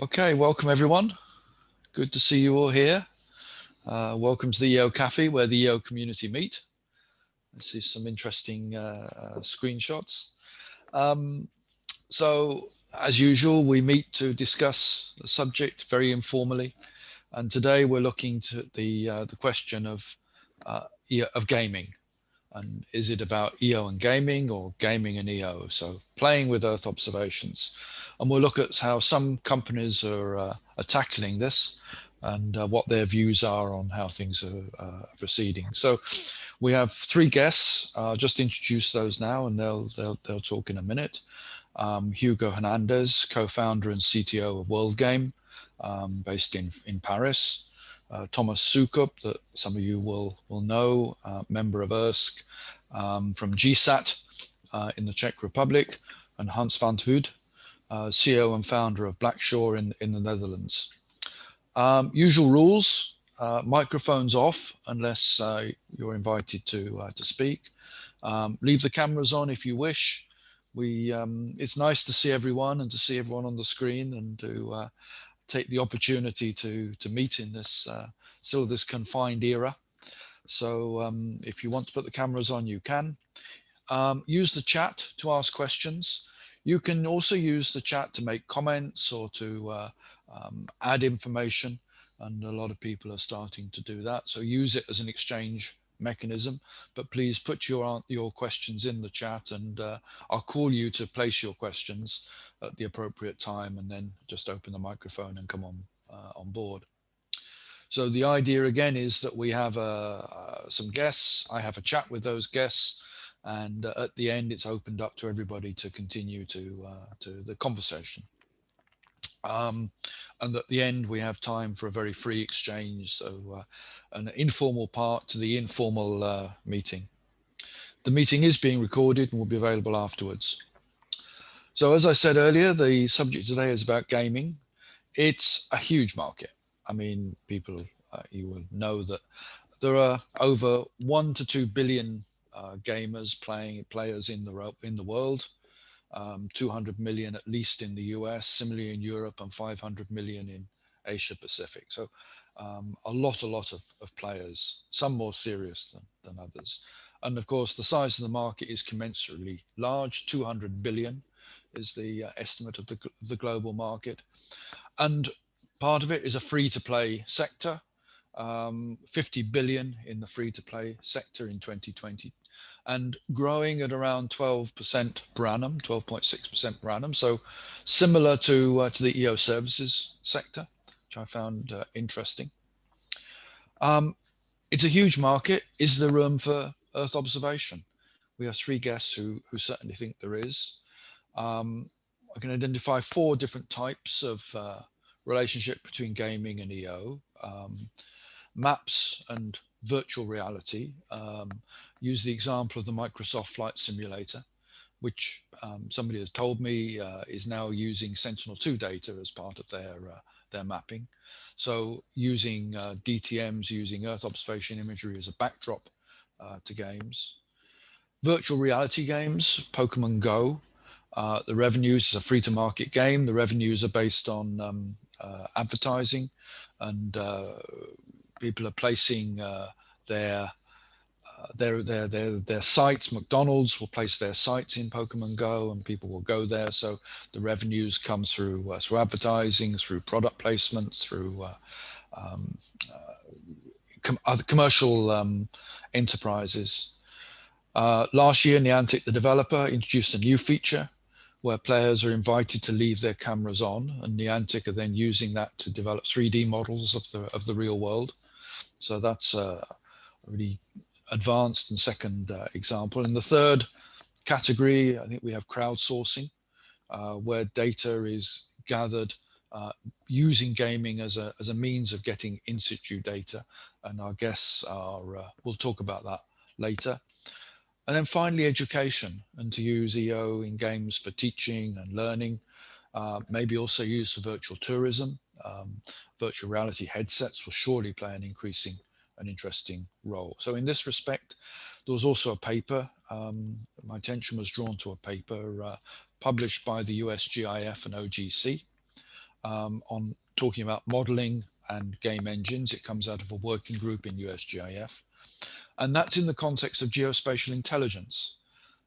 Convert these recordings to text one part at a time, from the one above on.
Okay, welcome everyone. Good to see you all here. Welcome to the EOcafe where the EO community meet. I see some interesting screenshots. Um, so, as usual, we meet to discuss the subject very informally. And today we're looking to the question of gaming. And is it about EO and gaming or gaming and EO? So playing with Earth observations. And we'll look at how some companies are tackling this and what their views are on how things are proceeding. So we have three guests. I'll just introduce those now and they'll talk in a minute. Hugo Hernandez, co-founder and CTO of World Game, based in Paris. Thomas Sukup, that some of you will know, member of ERSC, from GSAT in the Czech Republic, and Hans van 't Hoed, CEO and founder of Blackshaw in the Netherlands. Usual rules, microphones off unless you're invited to speak. Leave the cameras on if you wish. It's nice to see everyone and to see everyone on the screen and to take the opportunity to meet in this still this confined era. So if you want to put the cameras on, you can. Use the chat to ask questions. You can also use the chat to make comments or to add information. And a lot of people are starting to do that. So use it as an exchange mechanism, but please put your questions in the chat and I'll call you to place your questions at the appropriate time and then just open the microphone and come on board. So the idea again is that we have some guests. I have a chat with those guests, and at the end, it's opened up to everybody to continue to the conversation. And at the end, we have time for a very free exchange, so an informal part to the informal meeting. The meeting is being recorded and will be available afterwards. So as I said earlier, the subject today is about gaming. It's a huge market. I mean, people, you will know that there are over 1 to 2 billion players in the world, 200 million at least in the US, similarly in Europe, and 500 million in Asia Pacific. So a lot of players, some more serious than others. And of course, the size of the market is commensurately large. 200 billion is the estimate of the global market. And part of it is a free-to-play sector, 50 billion in the free-to-play sector in 2020, and growing at around 12% per annum, 12.6% per annum. So similar to the EO services sector, which I found interesting. It's a huge market. Is there room for Earth observation? We have three guests who certainly think there is. I can identify four different types of relationship between gaming and EO. Maps and virtual reality. Use the example of the Microsoft Flight Simulator, which somebody has told me is now using Sentinel-2 data as part of their mapping. So using DTMs, using Earth observation imagery as a backdrop to games. Virtual reality games, Pokemon Go. The revenues is a free-to-market game. The revenues are based on advertising, and people are placing their sites. McDonald's will place their sites in Pokemon Go, and people will go there. So the revenues come through advertising, through product placements, through other commercial enterprises. Last year, Niantic, the developer, introduced a new feature where players are invited to leave their cameras on, and Niantic are then using that to develop 3D models of the real world. So that's a really advanced and second example. In the third category, I think we have crowdsourcing, where data is gathered using gaming as a means of getting in situ data, and our guests will talk about that later. And then finally, education, and to use EO in games for teaching and learning, maybe also used for virtual tourism. Virtual reality headsets will surely play an increasing and interesting role. So in this respect, there was also a paper, my attention was drawn to a paper published by the US GIF and OGC, on talking about modeling and game engines. It comes out of a working group in USGIF. And that's in the context of geospatial intelligence.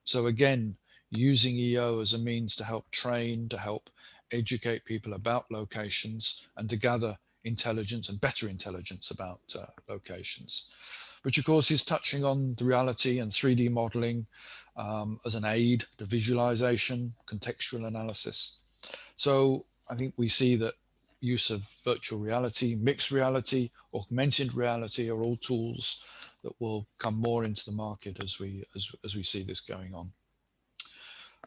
So again, using EO as a means to help train, to help educate people about locations and to gather intelligence and better intelligence about locations. Which of course is touching on the reality and 3D modeling as an aid to visualization, contextual analysis. So I think we see that use of virtual reality, mixed reality, augmented reality are all tools that will come more into the market as we see this going on.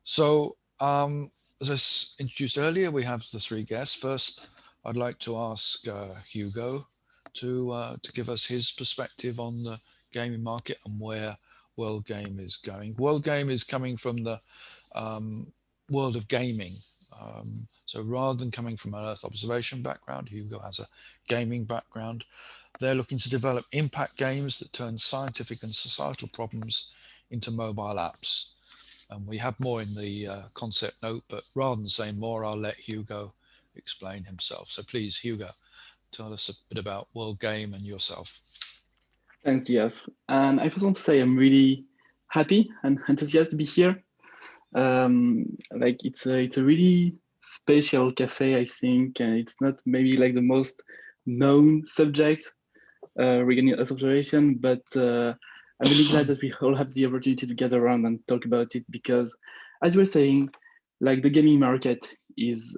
So as I introduced earlier, we have the three guests. First, I'd like to ask Hugo to give us his perspective on the gaming market and where World Game is going. World Game is coming from the world of gaming. So rather than coming from an Earth observation background, Hugo has a gaming background. They're looking to develop impact games that turn scientific and societal problems into mobile apps. And we have more in the concept note, but rather than saying more, I'll let Hugo explain himself. So please, Hugo, tell us a bit about World Game and yourself. Thanks, Jeff. And I first want to say I'm really happy and enthusiastic to be here. Like it's a really special cafe, I think, and it's not maybe like the most known subject regarding Earth observation, but I'm really glad that we all have the opportunity to gather around and talk about it because, as you were saying, like the gaming market is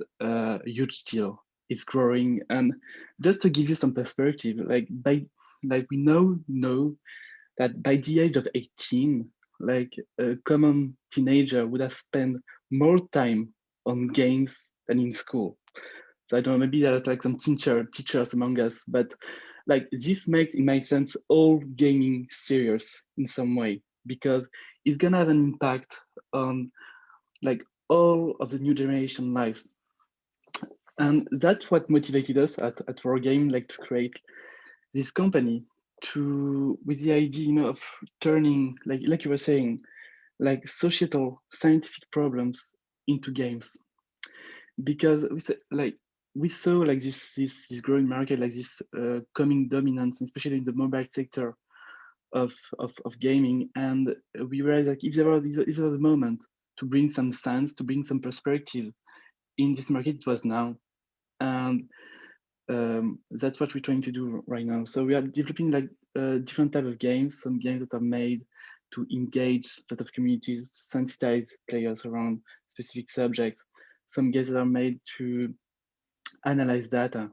huge still. It's growing, and just to give you some perspective, like we know that by the age of 18, like a common teenager would have spent more time on games than in school. So I don't know, maybe there are like some teachers among us, but like this makes, in my sense, all gaming serious in some way because it's gonna have an impact on like all of the new generation lives. And that's what motivated us at Wargame, like to create this company to with the idea, you know, of turning like you were saying, like societal scientific problems into games. Because we saw like this growing market, like this coming dominance, especially in the mobile sector of gaming. And we realized like if there was a moment to bring some sense, to bring some perspective in this market, it was now. And that's what we're trying to do right now. So we are developing like different type of games, some games that are made to engage a lot of communities, to sensitize players around specific subjects. Some games that are made to analyze data,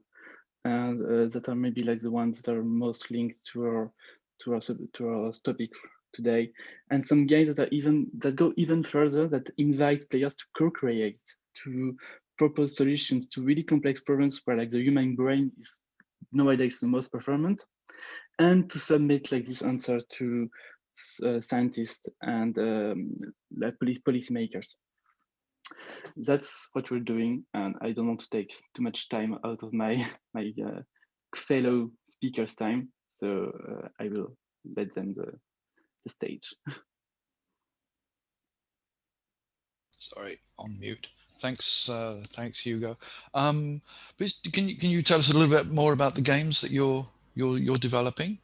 and that are maybe like the ones that are most linked to our topic today. And some games that are that go even further, that invite players to co-create, to propose solutions to really complex problems where like the human brain is nowadays the most performant, and to submit like this answer to scientists and like policymakers. That's what we're doing, and I don't want to take too much time out of my my fellow speakers' time, so I will let them the stage. Sorry, on mute. Thanks, thanks, Hugo. Please, can you tell us a little bit more about the games that you're developing?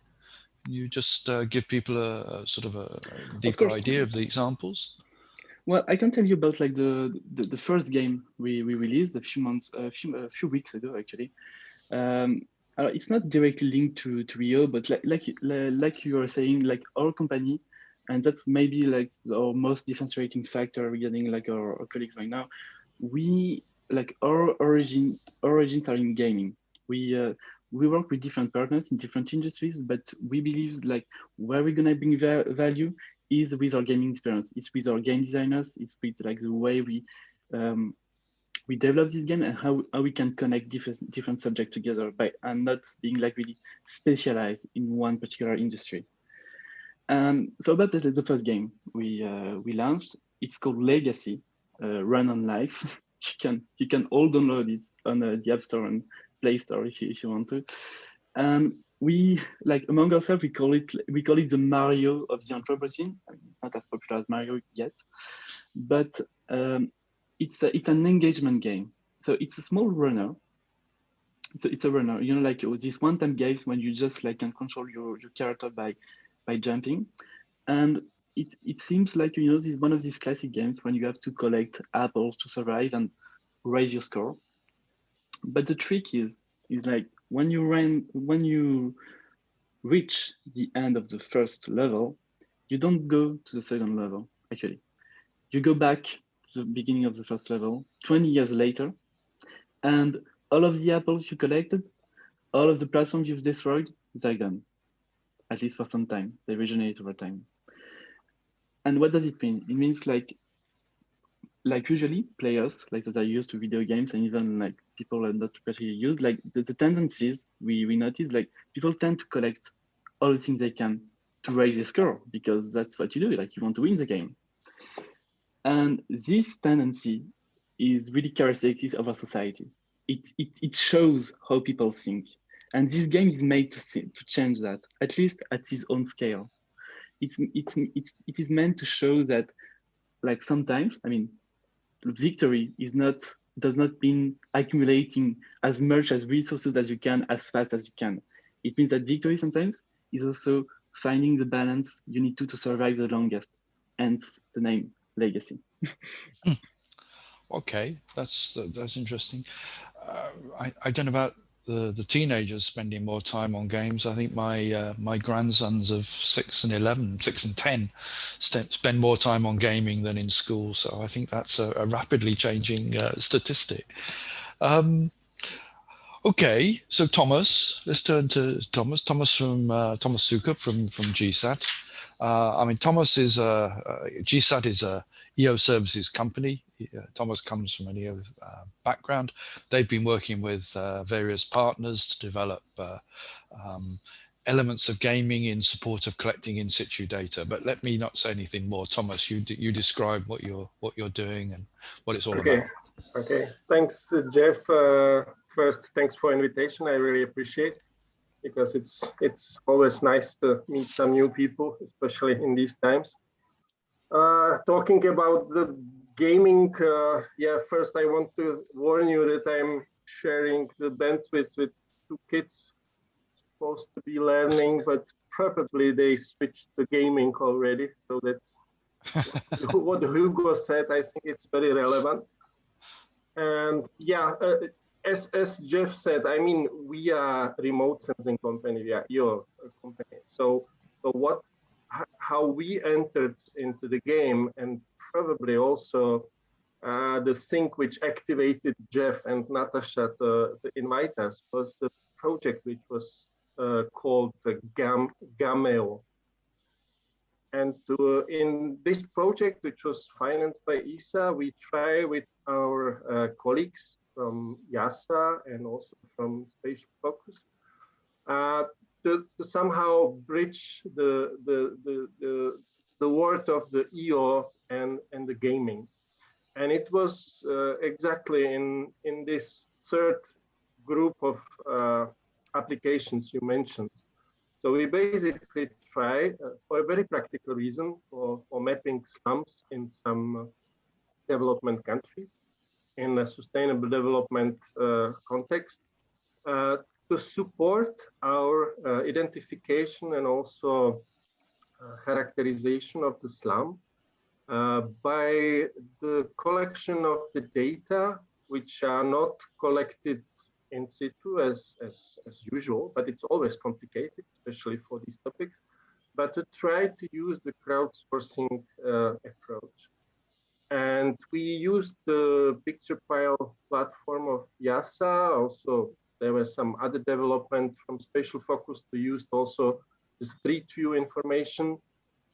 Can you just give people a sort of a Of deeper course. idea of the examples? Well, I can tell you about like the first game we released a few months, a few weeks ago actually. Um, it's not directly linked to Rio, but like you were saying, like our company, and that's maybe like our most differentiating factor regarding like our colleagues right now. We like our origins are in gaming. We work with different partners in different industries, but we believe like where we're gonna bring value is with our gaming experience. It's with our game designers. It's with like the way um, we develop this game and how we can connect different subjects together by and not being like really specialized in one particular industry. So about the first game we launched, it's called Legacy, Run on Life. You can all download it on the App Store and Play Store if you want to. We like among ourselves we call it the Mario of the Anthropocene. I mean, it's not as popular as Mario yet, but um, it's an engagement game. So it's a small runner. it's a runner. You know, like this one-time games when you just like can control your character by jumping. And it seems like, you know, this is one of these classic games when you have to collect apples to survive and raise your score. But the trick is like when you reach the end of the first level, you don't go to the second level. Actually, you go back to the beginning of the first level 20 years later, and all of the apples you collected, all of the platforms you've destroyed, they're gone. At least for some time, they regenerate over time. And what does it mean? It means like usually players like that are used to video games, and even like people are not particularly used, like the tendencies we notice, like people tend to collect all the things they can to raise their score, because that's what you do, like you want to win the game. And this tendency is really characteristic of our society. It shows how people think, and this game is made to change that, at least at its own scale. It is meant to show that, like, sometimes, I mean, victory does not mean accumulating as much as resources as you can as fast as you can. It means that victory sometimes is also finding the balance you need to survive the longest, hence the name legacy. Okay, that's interesting. I don't know about the teenagers spending more time on games. I think my grandsons of 6 and 10 spend more time on gaming than in school. So I think that's a rapidly changing statistic. Okay, so Thomas, let's turn to Thomas. Thomas Sukup from GSAT. I mean, Thomas is GSAT is a EO services company. Thomas comes from an EO background. They've been working with various partners to develop elements of gaming in support of collecting in situ data. But let me not say anything more. Thomas, you describe what you're doing and what it's all about. Okay. Thanks, Jeff. First, thanks for invitation. I really appreciate, because it's always nice to meet some new people, especially in these times. Talking about the gaming, yeah, first I want to warn you that I'm sharing the bandwidth with two kids supposed to be learning, but probably they switched to gaming already. So that's what Hugo said. I think it's very relevant. And yeah, as Jeff said, I mean, we are a remote sensing company, we are your company. So how we entered into the game, and probably also the thing which activated Jeff and Natasha to invite us, was the project which was called Gameo. And in this project, which was financed by ESA, we try with our colleagues from YASA and also from Spatial Focus to somehow bridge the world of the EO and the gaming. And it was exactly in this third group of applications you mentioned. So we basically try, for a very practical reason, for mapping slums in some development countries in a sustainable development context, to support our identification and also characterization of the slum by the collection of the data, which are not collected in situ as usual, but it's always complicated, especially for these topics, but to try to use the crowdsourcing approach. And we used the picture pile platform of YASA. Also, there was some other development from Spatial Focus to use also the street view information.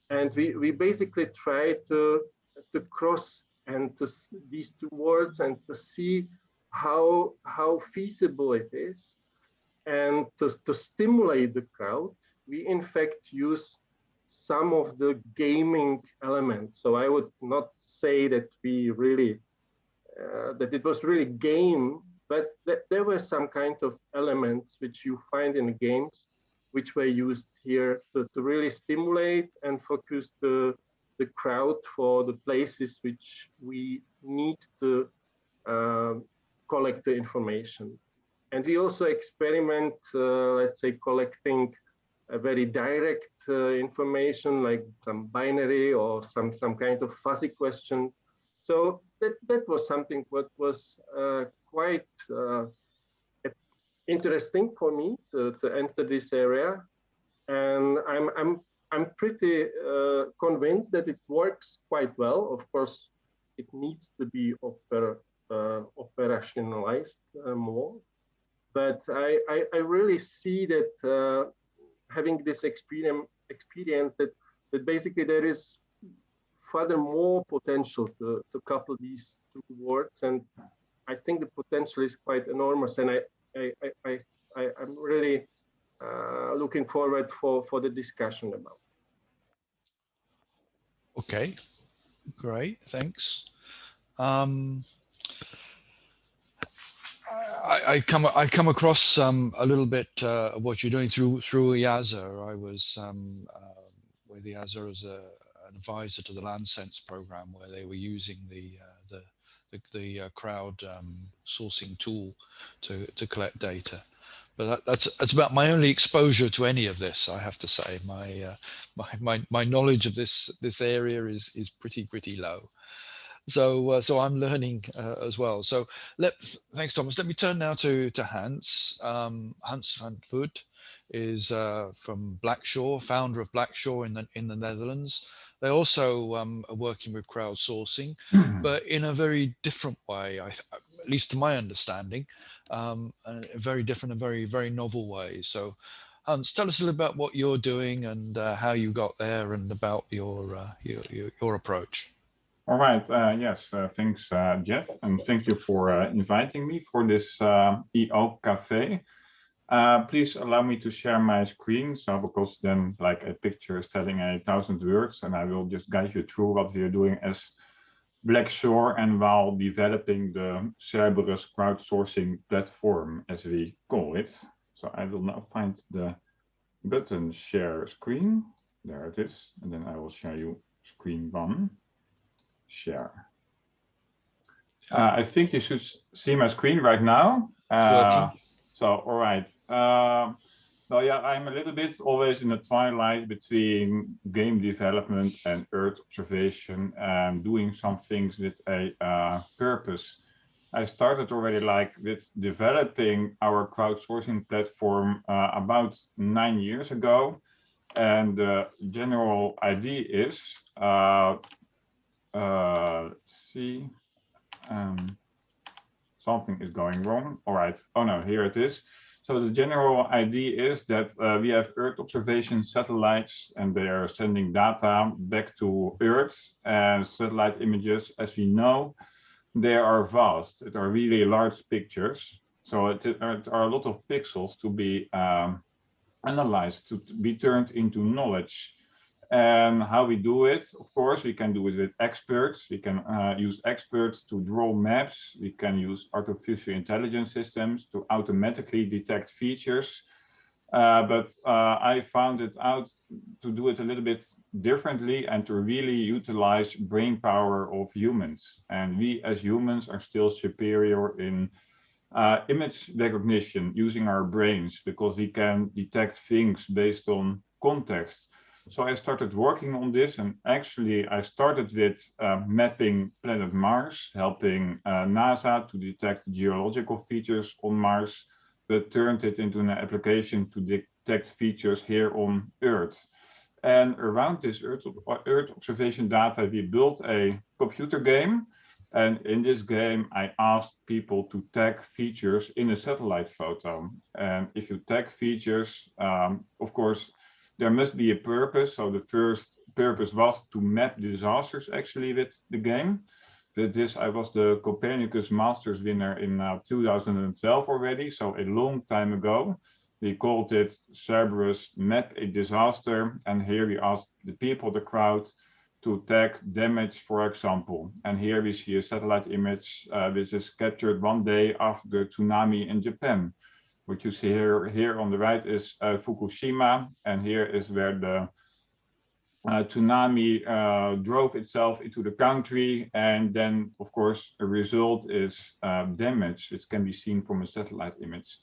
And we basically try to cross and to these two worlds and to see how feasible it is. And to stimulate the crowd, we in fact use some of the gaming elements. So I would not say that we really, that it was really game, but there were some kind of elements which you find in games, which were used here to really stimulate and focus the crowd for the places which we need to collect the information. And we also experiment, let's say, collecting a very direct information like some binary or some kind of fuzzy question. So that was something what was quite interesting for me to enter this area. And I'm pretty convinced that it works quite well. Of course, it needs to be operationalized more. But I really see that having this experience that basically there is furthermore potential to couple these two words, and I think the potential is quite enormous. And I'm really looking forward for the discussion about. Okay, great, thanks. I come across a little bit of what you're doing through EASA. I was with EASA as an advisor to the LandSense program, where they were using the crowd sourcing tool to collect data. But that's about my only exposure to any of this. I have to say, my knowledge of this area is pretty low. So I'm learning as well. So thanks, Thomas. Let me turn now to Hans. Hans van Voet is from Blackshaw, founder of Blackshaw in the Netherlands. They also are working with crowdsourcing, but in a very different way, at least to my understanding, a very different and very novel way. So Hans, tell us a little about what you're doing and how you got there, and about your approach. All right. Yes. Thanks, Jeff, and thank you for inviting me for this EOcafe. Please allow me to share my screen, so because then, like, a picture is telling 1,000 words, and I will just guide you through what we are doing as Blackshaw, and while developing the Cerberus crowdsourcing platform, as we call it. So I will now find the button share screen. There it is, and then I will share you screen 1. Share. I think you should see my screen right now. So, all right. So yeah, I'm a little bit always in the twilight between game development and Earth observation, and doing some things with a purpose. I started already with developing our crowdsourcing platform about 9 years ago, and the general idea is let's see. Something is going wrong. All right. Oh no, here it is. So the general idea is that we have Earth observation satellites, and they are sending data back to Earth. And satellite images, as we know, they are vast. It are really large pictures. So it are a lot of pixels to be analyzed, to be turned into knowledge. And how we do it, of course, we can do it with experts. We can use experts to draw maps. We can use artificial intelligence systems to automatically detect features. But I found it out to do it a little bit differently, and to really utilize brain power of humans. And we as humans are still superior in image recognition, using our brains, because we can detect things based on context. So I started working on this, and actually I started with mapping planet Mars, helping NASA to detect geological features on Mars, but turned it into an application to detect features here on Earth. And around this Earth observation data, we built a computer game. And in this game, I asked people to tag features in a satellite photo. And if you tag features, of course, there must be a purpose. So the first purpose was to map disasters actually with the game. With this, I was the Copernicus Masters winner in 2012 already, so a long time ago. We called it Cerberus Map a Disaster. And here we asked the people, the crowd, to tag damage, for example. And here we see a satellite image which is captured one day after the tsunami in Japan. What you see here on the right is Fukushima, and here is where the tsunami drove itself into the country, and then of course the result is damage, which can be seen from a satellite image.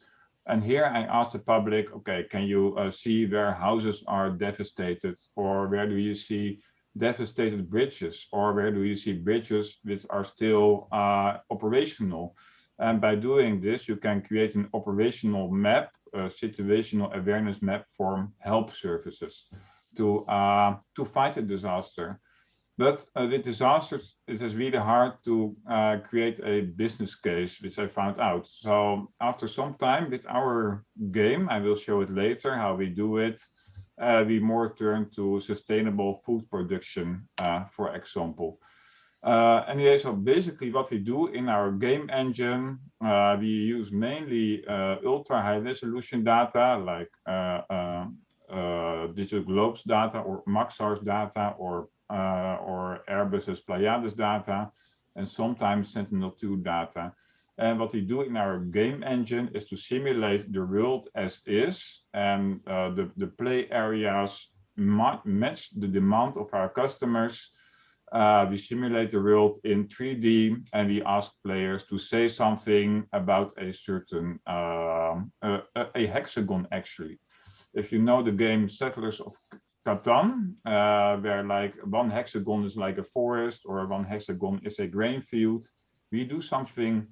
And here I asked the public, okay, can you see where houses are devastated, or where do you see devastated bridges, or where do you see bridges which are still operational? And by doing this, you can create an operational map, a situational awareness map for help services to fight a disaster. But with disasters, it is really hard to create a business case, which I found out. So after some time with our game, I will show it later how we do it. We more turn to sustainable food production, for example. Anyway, so basically what we do in our game engine, we use mainly ultra high resolution data like digital globes data or Maxar's data or Airbus's Pleiades data, and sometimes Sentinel-2 data. And what we do in our game engine is to simulate the world as is, and the play areas match the demand of our customers. We simulate the world in 3D, and we ask players to say something about a certain a hexagon, actually. If you know the game Settlers of Catan, where like one hexagon is like a forest or one hexagon is a grain field, we do something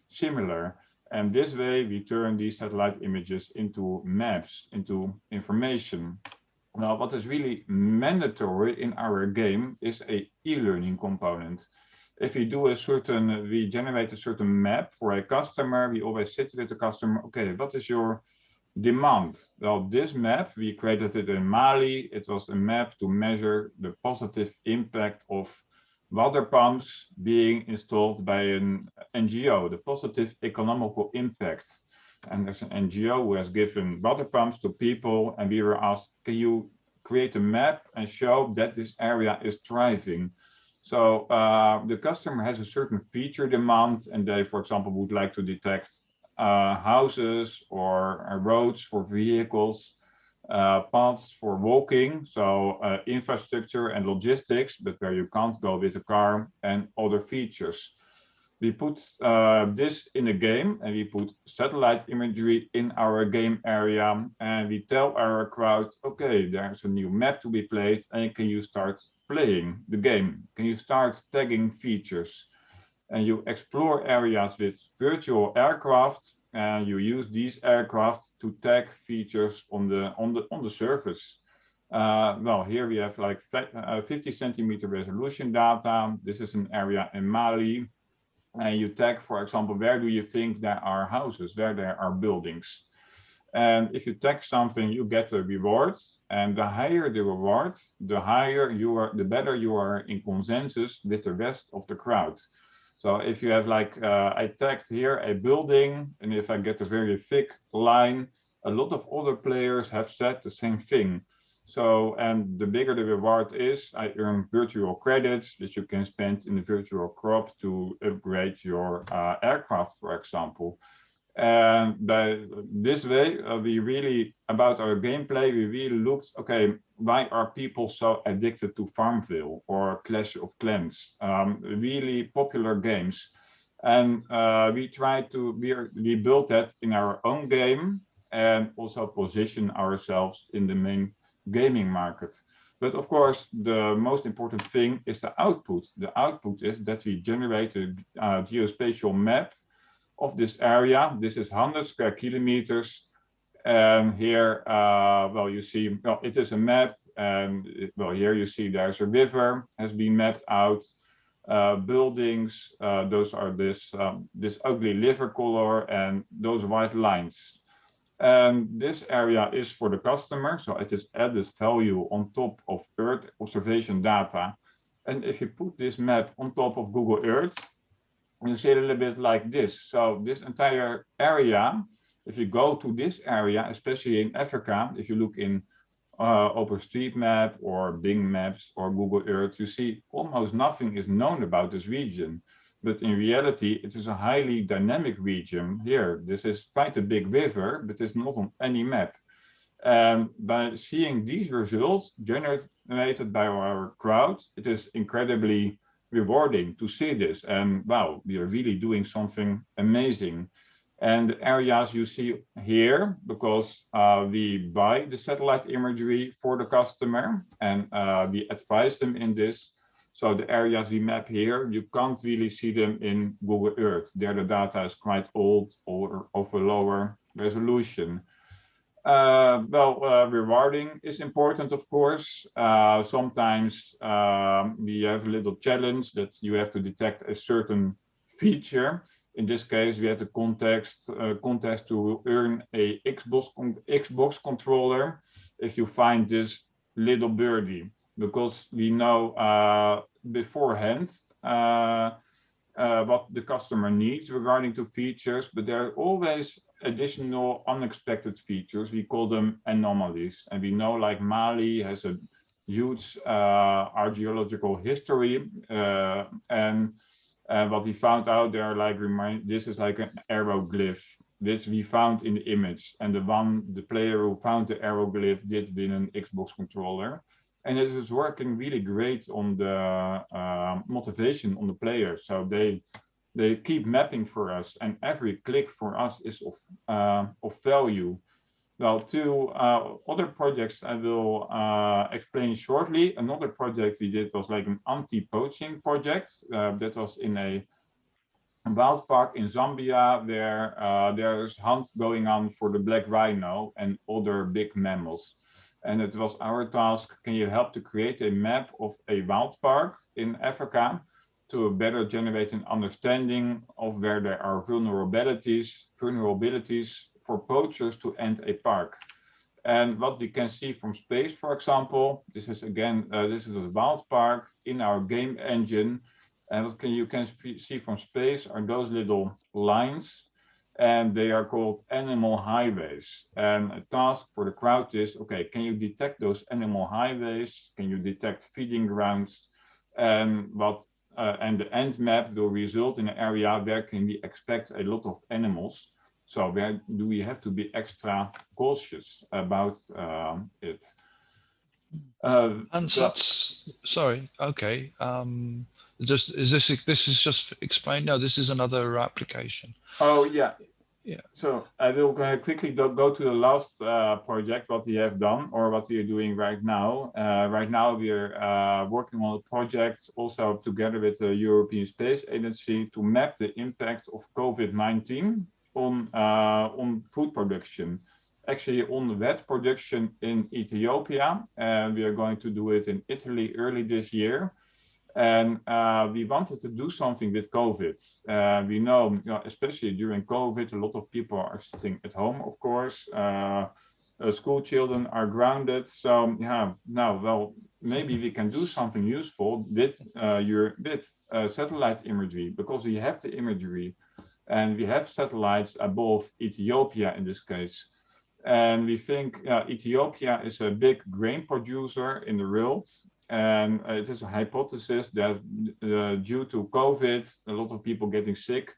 similar. And this way we turn these satellite images into maps, into information. Now, what is really mandatory in our game is a e-learning component. If we generate a certain map for a customer, we always sit with the customer, okay, what is your demand? Well, this map, we created it in Mali. It was a map to measure the positive impact of water pumps being installed by an NGO, the positive economical impact. And there's an NGO who has given water pumps to people, and we were asked, can you create a map and show that this area is thriving? So the customer has a certain feature demand, and they, for example, would like to detect houses or roads for vehicles, paths for walking, so infrastructure and logistics, but where you can't go with a car, and other features. We put this in a game, and we put satellite imagery in our game area, and we tell our crowd, okay, there's a new map to be played, and can you start playing the game? Can you start tagging features? And you explore areas with virtual aircraft, and you use these aircraft to tag features on the surface. Well, here we have like 50 centimeter resolution data. This is an area in Mali. And you tag, for example, where do you think there are houses, where there are buildings. And if you tag something, you get a reward. And the higher the reward, the better you are in consensus with the rest of the crowd. So if you have like, I tagged here a building, and if I get a very thick line, a lot of other players have said the same thing. So, and the bigger the reward is, I earn virtual credits, which you can spend in the virtual crop to upgrade your aircraft, for example. And by this way, we really, about our gameplay, we really looked, okay, why are people so addicted to Farmville or Clash of Clans? Really popular games. And we built that in our own game and also position ourselves in the main gaming market. But of course, the most important thing is the output. The output is that we generate a geospatial map of this area. This is 100 square kilometers. And here, well, you see, well, it is a map. And well, here you see there's a river has been mapped out. Buildings, those are this ugly liver color and those white lines. And this area is for the customer, so it is added value on top of Earth observation data. And if you put this map on top of Google Earth, you see it a little bit like this. So this entire area, if you go to this area, especially in Africa, if you look in OpenStreetMap or Bing Maps or Google Earth, you see almost nothing is known about this region. But in reality, it is a highly dynamic region. Here, this is quite a big river, but it's not on any map. And by seeing these results, narrated by our crowd, it is incredibly rewarding to see this. And wow, we are really doing something amazing. And the areas you see here, because we buy the satellite imagery for the customer and we advise them in this. So the areas we map here, you can't really see them in Google Earth. There the data is quite old or of a lower resolution. Rewarding is important, of course. Sometimes we have a little challenge that you have to detect a certain feature. In this case, we had a contest to earn a Xbox controller if you find this little birdie, because we know beforehand what the customer needs regarding to features, but there are always additional unexpected features. We call them anomalies. And we know like Mali has a huge archaeological history. And what we found out there, like this is like an aeroglyph. This we found in the image. And the player who found the aeroglyph did win an Xbox controller. And it is working really great on the motivation on the players. So they keep mapping for us, and every click for us is of value. Well, two other projects I will explain shortly. Another project we did was like an anti-poaching project that was in a wild park in Zambia, where there's hunt going on for the black rhino and other big mammals. And it was our task, can you help to create a map of a wild park in Africa to better generate an understanding of where there are vulnerabilities for poachers to enter a park. And what we can see from space, for example, this is again, this is a wild park in our game engine. And what you can see from space are those little lines, and they are called animal highways. And a task for the crowd is, okay, can you detect those animal highways? Can you detect feeding grounds? And the end map will result in an area where can we expect a lot of animals. So where do we have to be extra cautious about it? And that's sorry. Okay. This is just explained. No, this is another application. Oh yeah. Yeah. So I will quickly go to the last project, what we have done or what we are doing right now. Right now we are working on a project also together with the European Space Agency to map the impact of COVID-19 on food production. Actually on wheat production in Ethiopia. We are going to do it in Italy early this year. And we wanted to do something with COVID. We know, especially during COVID, a lot of people are sitting at home, of course. School children are grounded. So yeah, now, well, maybe we can do something useful with satellite imagery, because we have the imagery and we have satellites above Ethiopia in this case. And we think Ethiopia is a big grain producer in the world. And it is a hypothesis that due to COVID, a lot of people getting sick,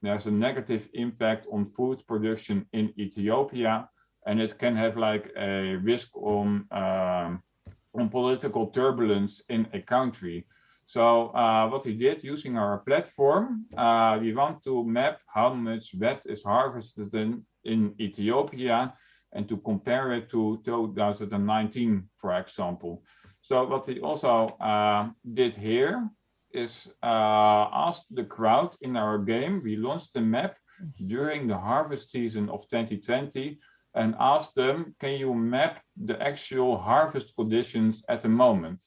there's a negative impact on food production in Ethiopia. And it can have like a risk on political turbulence in a country. So what we did using our platform, we want to map how much wheat is harvested in Ethiopia and to compare it to 2019, for example. So what we also did here is ask the crowd in our game. We launched the map during the harvest season of 2020 and asked them, can you map the actual harvest conditions at the moment?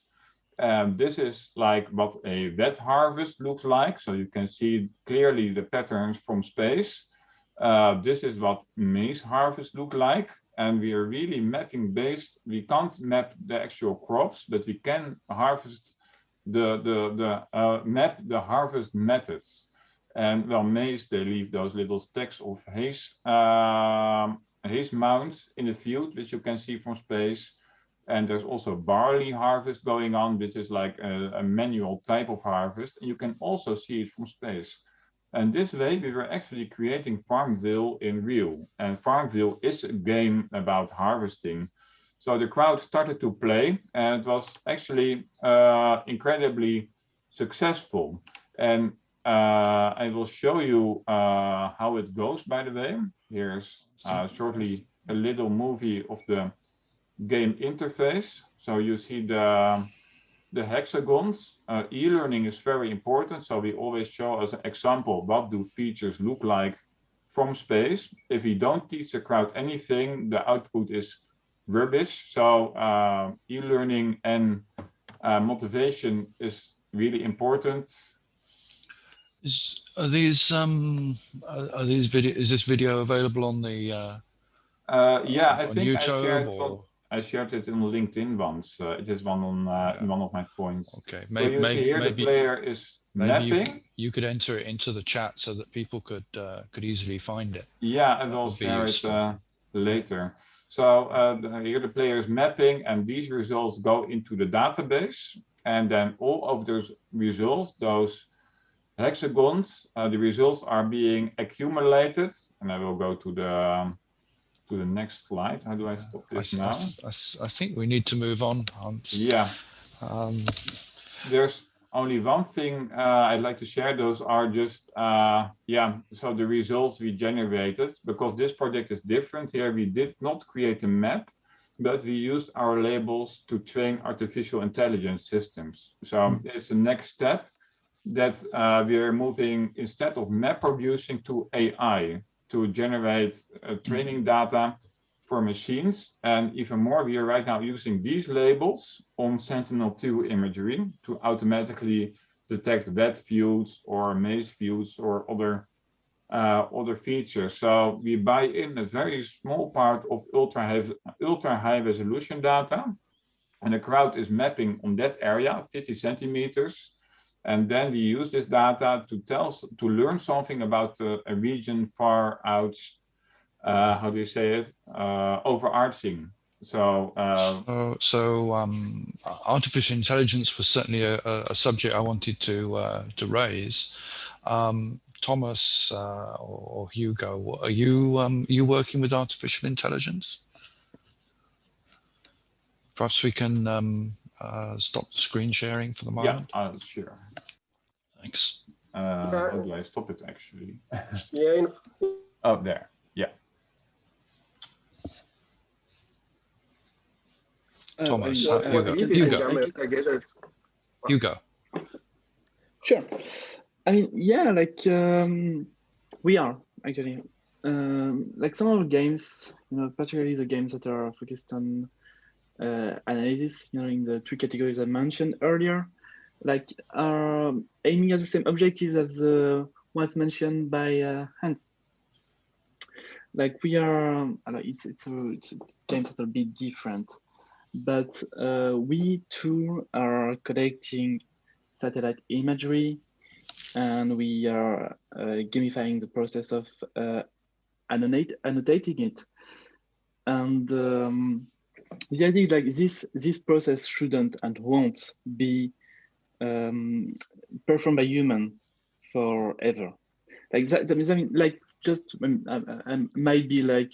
This is like what a wet harvest looks like. So you can see clearly the patterns from space. This is what maize harvest look like. And we are really mapping based, we can't map the actual crops, but we can harvest map the harvest methods. And well, maize, they leave those little stacks of haze mounds in the field, which you can see from space. And there's also barley harvest going on, which is like a manual type of harvest. And you can also see it from space. And this way, we were actually creating Farmville in real. And Farmville is a game about harvesting. So the crowd started to play, and it was actually incredibly successful. And I will show you how it goes, by the way. Here's shortly a little movie of the game interface. So you see the hexagons. E-learning is very important. So we always show as an example, what do features look like from space? If we don't teach the crowd anything, the output is rubbish. So e-learning and motivation is really important. Is this video available on the yeah, I on think YouTube I shared it in LinkedIn once. It is one on one of my points. Okay, so you see here the player is mapping. You could enter it into the chat so that people could easily find it. Yeah, and I'll share it later. So here the player is mapping, and these results go into the database, and then all of those results, those hexagons, the results are being accumulated, and I will go to the next slide. How do I stop this now? I think we need to move on, Hans. Yeah. There's only one thing I'd like to share. Those are just, yeah, so the results we generated, because this project is different. Here we did not create a map, but we used our labels to train artificial intelligence systems. So it's the next step that we are moving, instead of map producing, to AI, to generate training data for machines. And even more, we are right now using these labels on Sentinel-2 imagery to automatically detect wet views or maze views or other features. So we buy in a very small part of ultra high resolution data, and the crowd is mapping on that area, 50 centimeters. And then we use this data to learn something about a region far out, how do you say it, overarching. So artificial intelligence was certainly a subject I wanted to raise. Thomas or Hugo, are you working with artificial intelligence? Perhaps we can stop the screen sharing for the moment. Yeah, sure. Thanks. How do I stop it actually? Yeah. Oh, there. Yeah. Thomas, you go. Sure. I mean, yeah, like we are actually like some of the games, particularly the games that are focused on analysis, in the three categories I mentioned earlier, like are aiming at the same objectives as ones mentioned by Hans. Like we are, it's a game that are a bit different, but we too are collecting satellite imagery, and we are gamifying the process of annotating it. And the idea is like this process shouldn't and won't be performed by human forever. Like that, I mean, like just I might be like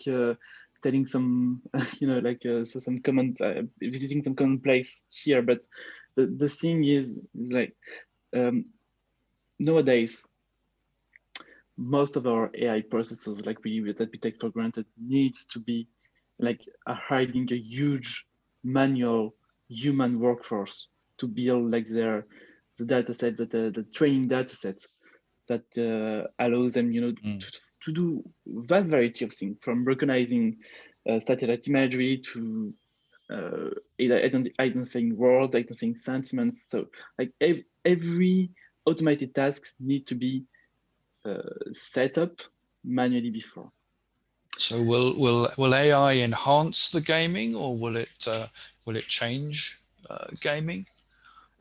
telling some, so some common, visiting some common place here, but the thing is like nowadays, most of our AI processes, that we take for granted, needs to be like hiding a huge manual human workforce to build like the data sets, the training data sets that allows them, to do vast variety of things, from recognizing satellite imagery to identifying words, identifying sentiments. So like every automated tasks need to be set up manually before. So will AI enhance the gaming, or will it change gaming?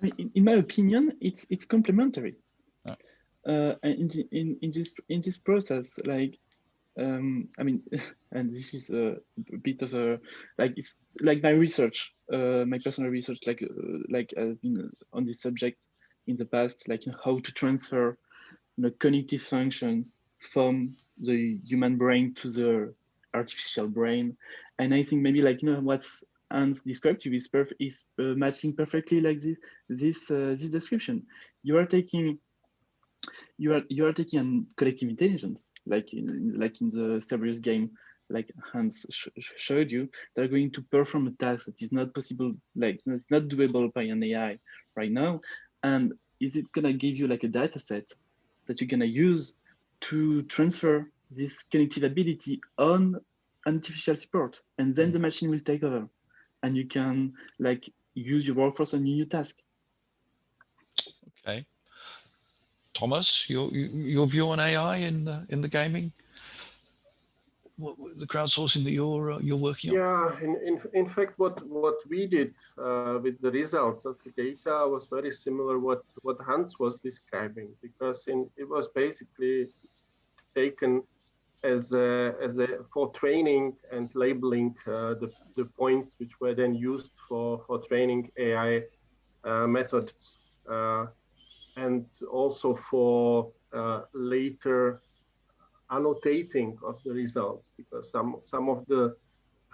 I mean, in my opinion, it's complementary. In this process, like I mean, and this is a bit of a it's like my research, my personal research, like has been on this subject in the past, like how to transfer cognitive functions from the human brain to the artificial brain. And I think maybe what's Hans described to you is matching perfectly like this description. You are taking an collective intelligence, like in the Cerberus game, like Hans showed you. They're going to perform a task that is not possible, like it's not doable by an AI right now, and it's gonna give you like a data set that you're gonna use to transfer this cognitive ability on artificial support, and then the machine will take over, and you can like use your workforce on your new task. Okay. Thomas, your view on AI in the gaming, the crowdsourcing that you're working on? Yeah, in fact, what we did with the results of the data was very similar what Hans was describing, because it was basically taken as for training and labeling the points which were then used for training AI methods, and also for later annotating of the results, because some of the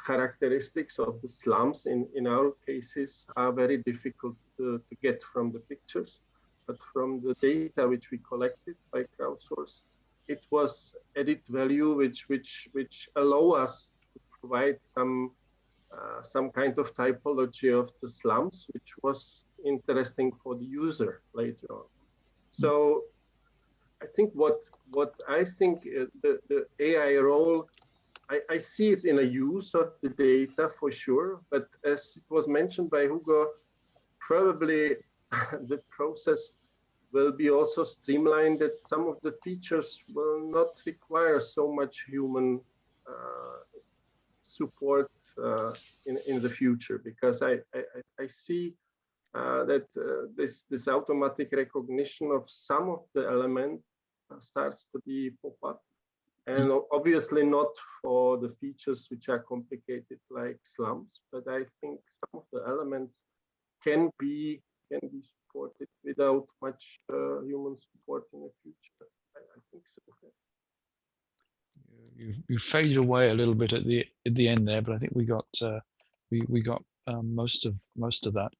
characteristics of the slums in our cases are very difficult to get from the pictures, but from the data which we collected by crowdsource, it was added value which allow us to provide some kind of typology of the slums, which was interesting for the user later on. So I think what I think the AI role, I see it in a use of the data for sure, but as it was mentioned by Hugo, probably the process will be also streamlined, that some of the features will not require so much human support in the future, because I see that this automatic recognition of some of the elements starts to be pop up, and obviously not for the features which are complicated like slums, but I think some of the elements can be supported without much human support in the future. I think so. You faded away a little bit at the end there, but I think we got most of that.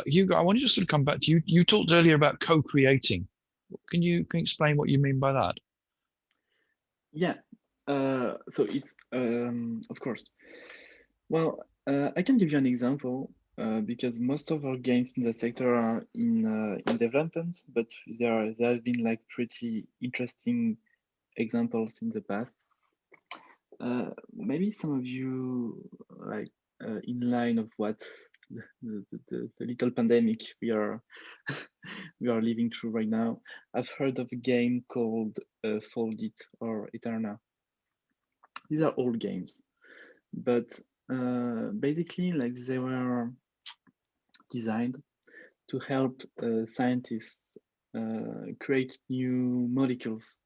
Hugo, I want to just sort of come back to you. You talked earlier about co-creating. Can you explain what you mean by that? Yeah. So it's of course. Well, I can give you an example because most of our games in the sector are in development, but there have been like pretty interesting examples in the past. Maybe some of you like in line of what the little pandemic we are living through right now. I've heard of a game called Foldit or Eterna. These are old games, but basically like they were designed to help scientists create new molecules,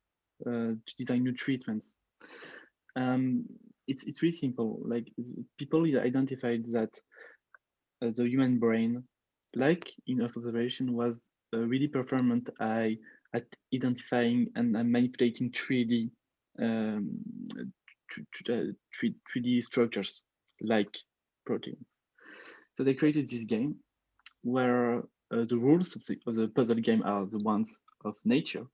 to design new treatments. It's really simple. Like people identified that the human brain, like in Earth observation, was really performant at identifying and manipulating 3D 3D structures like proteins. So they created this game where the rules of the puzzle game are the ones of nature,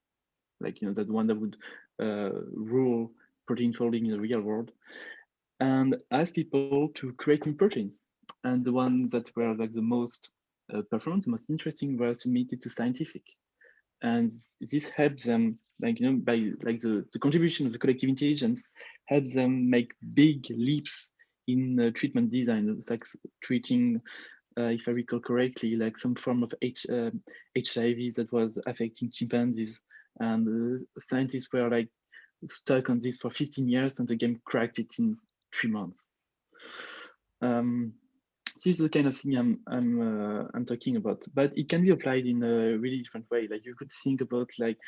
like that one that would rule protein folding in the real world, and ask people to create new proteins. And the ones that were like the most performant, the most interesting, were submitted to scientific, and this helps them, like by like the contribution of the collective intelligence helps them make big leaps in treatment design. It's like treating, if I recall correctly, like some form of HIV that was affecting chimpanzees, and scientists were like stuck on this for 15 years, and the game cracked it in 3 months. This is the kind of thing I'm talking about, but it can be applied in a really different way. Like you could think about like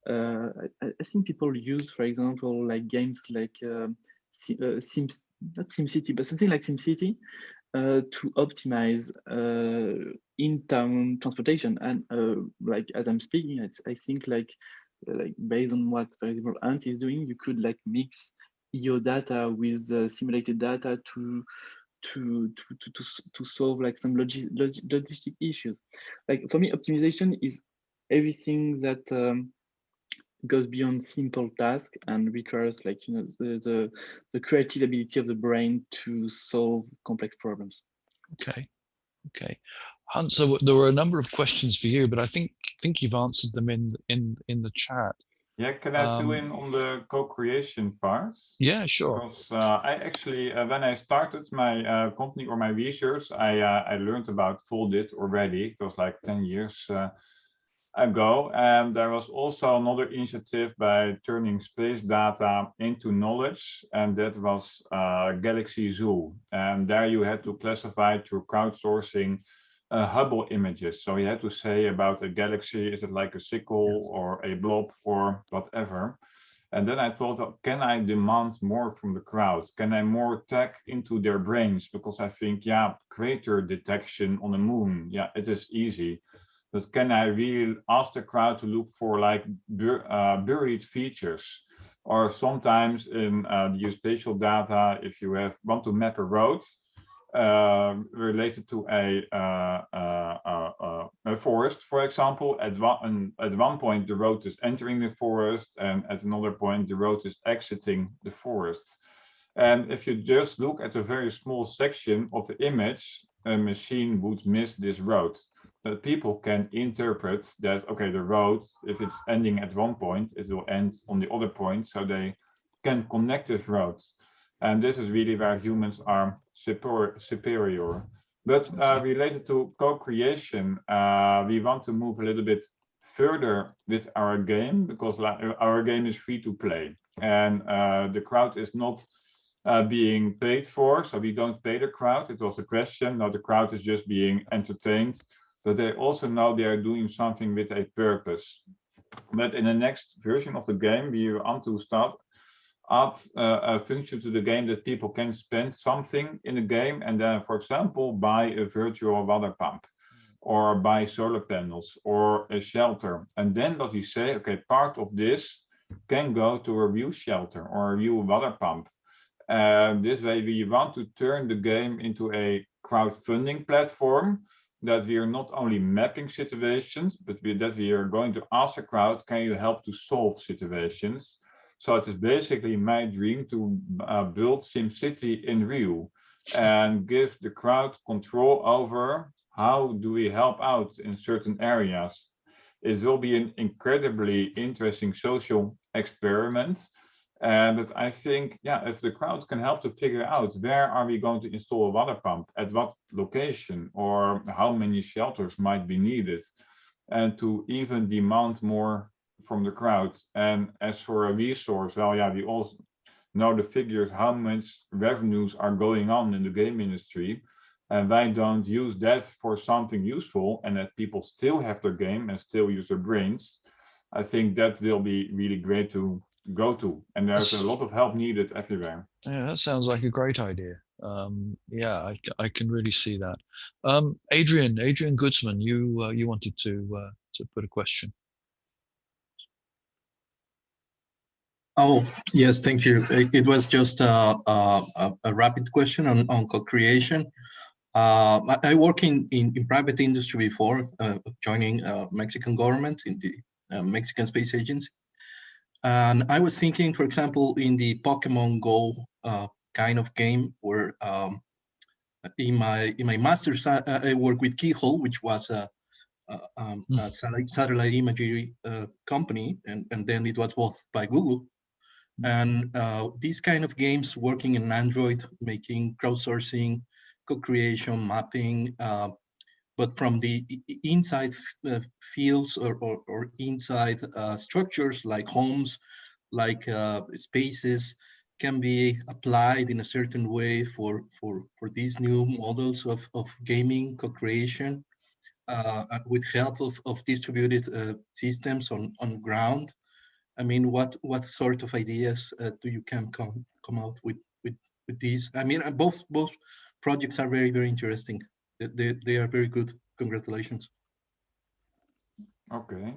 I think people use, for example, like games like Sims, not SimCity, but something like SimCity to optimize in-town transportation. And like as I'm speaking, I think like based on what, for example, Ant is doing, you could like mix EO data with simulated data to to solve like some logistic issues. Like for me, optimization is everything that goes beyond simple tasks and requires like the creative ability of the brain to solve complex problems. Okay. Hunt, so there were a number of questions for you, but I think you've answered them in the chat. Yeah, can I fill in on the co-creation part? Yeah, sure. Because I actually, when I started my company or my research, I learned about Foldit already. It was like 10 years ago. And there was also another initiative by turning space data into knowledge, and that was Galaxy Zoo. And there you had to classify through crowdsourcing Hubble images. So you had to say about a galaxy, is it like a sickle or a blob or whatever. And then I thought, well, can I demand more from the crowd? Can I more tag into their brains? Because I think, yeah, crater detection on the moon, yeah, it is easy. But can I really ask the crowd to look for like buried features? Or sometimes in the geospatial data, if you want to map a road related to a forest, for example, at one point the road is entering the forest, and at another point the road is exiting the forest. And if you just look at a very small section of the image, a machine would miss this road. But people can interpret that, okay, the road, if it's ending at one point, it will end on the other point, so they can connect this road. And this is really where humans are superior. But related to co-creation, we want to move a little bit further with our game, because our game is free to play. And the crowd is not being paid for, so we don't pay the crowd. It was a question. No, the crowd is just being entertained, but they also know they are doing something with a purpose. But in the next version of the game, we want to add a function to the game that people can spend something in the game and then, for example, buy a virtual water pump or buy solar panels or a shelter. And then what we say, okay, part of this can go to a real shelter or a real water pump. This way, we want to turn the game into a crowdfunding platform, that we are not only mapping situations, but that we are going to ask the crowd, can you help to solve situations? So it is basically my dream to build SimCity in real and give the crowd control over how do we help out in certain areas. It will be an incredibly interesting social experiment. But I think, yeah, if the crowd can help to figure out where are we going to install a water pump, at what location, or how many shelters might be needed, and to even demand more from the crowd. And as for a resource, well, yeah, we also know the figures, how much revenues are going on in the game industry. And why don't use that for something useful, and that people still have their game and still use their brains? I think that will be really great to go to, and there's a lot of help needed everywhere. Yeah, that sounds like a great idea. Yeah, I can really see that. Adrian Goodsman, you wanted to put a question. Oh, yes, thank you. It was just a rapid question on co-creation. I work in private industry before joining Mexican government in the Mexican Space Agency. And I was thinking, for example, in the Pokemon Go kind of game, where in my master's I work with Keyhole, which was a satellite imagery company, and then it was bought by Google. And these kind of games working in Android, making crowdsourcing, co-creation, mapping, but from the inside fields or inside structures like homes, like spaces, can be applied in a certain way for these new models of gaming co-creation with help of distributed systems on ground. I mean, what sort of ideas do you can come out with these? I mean, both projects are very, very interesting. They are very good. Congratulations. Okay.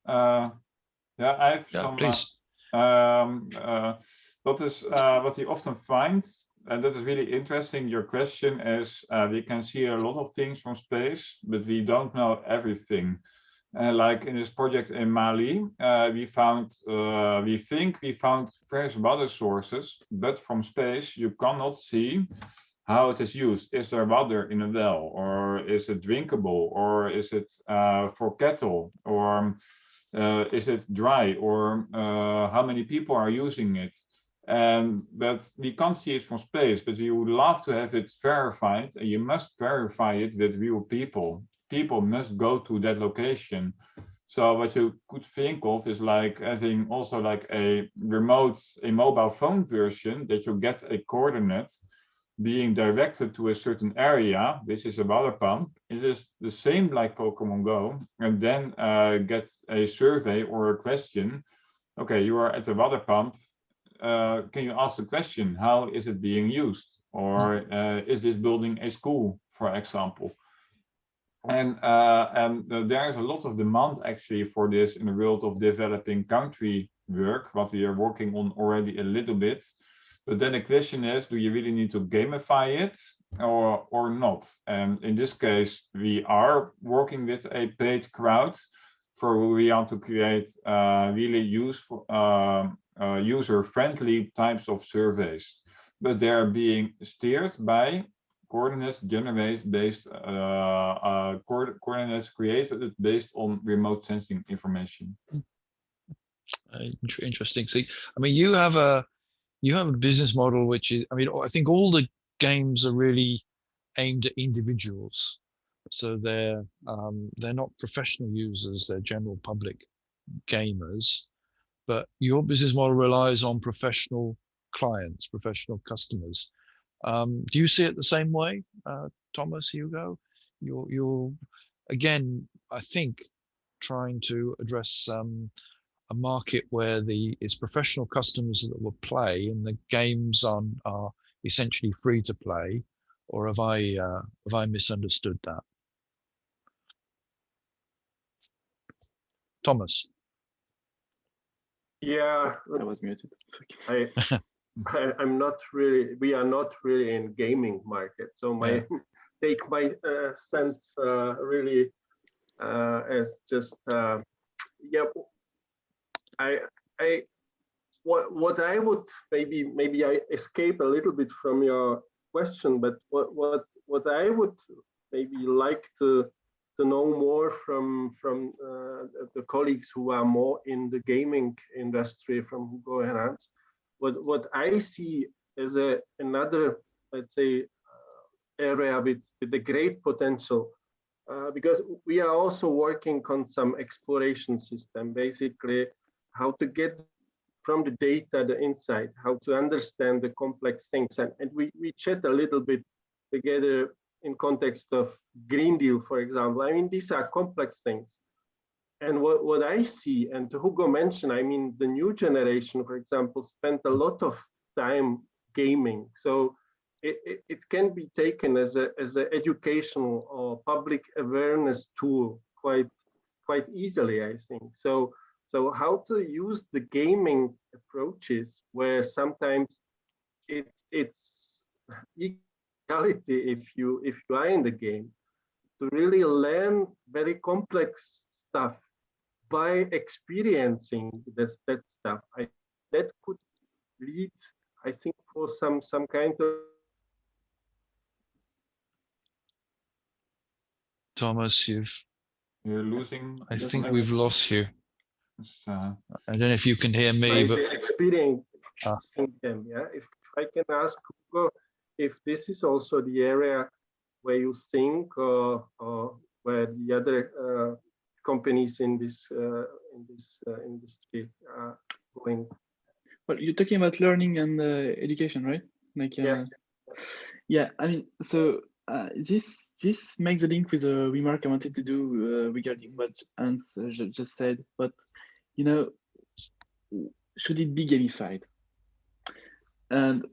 Yeah, I have some. Please. What we often find and that is really interesting. Your question is, we can see a lot of things from space, but we don't know everything. Like in this project in Mali, we think we found fresh water sources, but from space you cannot see how it is used. Is there water in a well, or is it drinkable, or is it for cattle, or is it dry, or how many people are using it? But we can't see it from space, but we would love to have it verified, and you must verify it with real people. People must go to that location. So what you could think of is like having also like a mobile phone version that you get a coordinate being directed to a certain area. This is a water pump. It is the same like Pokemon Go, and then get a survey or a question. Okay, you are at the water pump. Can you ask the question, how is it being used? Or is this building a school, for example? And there is a lot of demand actually for this in the world of developing country work, what we are working on already a little bit. But then the question is, do you really need to gamify it or not? And in this case, we are working with a paid crowd for we want to create really useful, user-friendly types of surveys. But they're being steered by coordinates generated based coordinates created based on remote sensing information. Interesting. See, I mean, you have a business model which is, I mean, I think all the games are really aimed at individuals, so they're not professional users, they're general public gamers, but your business model relies on professional clients, professional customers. Do you see it the same way, Thomas, Hugo? You're again, I think, trying to address a market where it's professional customers that will play, and the games are essentially free to play, or have I misunderstood that? Thomas. Yeah, I was muted. I'm not really. We are not really in gaming market. So my take my sense really as just what I would maybe I escape a little bit from your question, but what I would maybe like to know more from the colleagues who are more in the gaming industry, from Hugo and Hans, what I see as another, let's say, area with a great potential, because we are also working on some exploration system, basically how to get from the data the insight, how to understand the complex things, and we chat a little bit together in context of Green Deal, for example. I mean, these are complex things. And what I see, and Hugo mentioned, I mean, the new generation, for example, spent a lot of time gaming. So it can be taken as an educational or public awareness tool quite easily, I think. So how to use the gaming approaches where sometimes it's reality if you are in the game, to really learn very complex stuff by experiencing that stuff. That could lead, I think, for some kind of. Thomas, you're losing. I think we've lost you. I don't know if you can hear me, by but the experience them. Yeah, if I can ask Hugo, if this is also the area where you think, or where the other companies in this industry are going. Well, you're talking about learning and education, right? Like, yeah. I mean, so this makes a link with a remark I wanted to do regarding what Hans just said. But you know, should it be gamified? And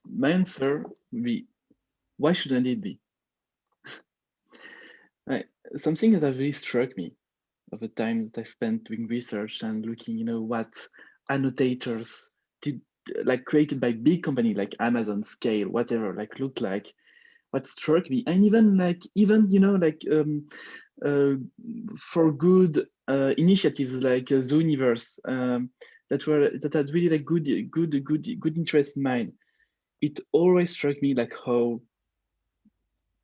my answer would be, why shouldn't it be? Right. Something that has really struck me of the time that I spent doing research and looking, what annotators did like created by big company like Amazon, Scale, whatever, like look like. What struck me, and even for good initiatives like Zooniverse, that had really like good interest in mind. It always struck me like how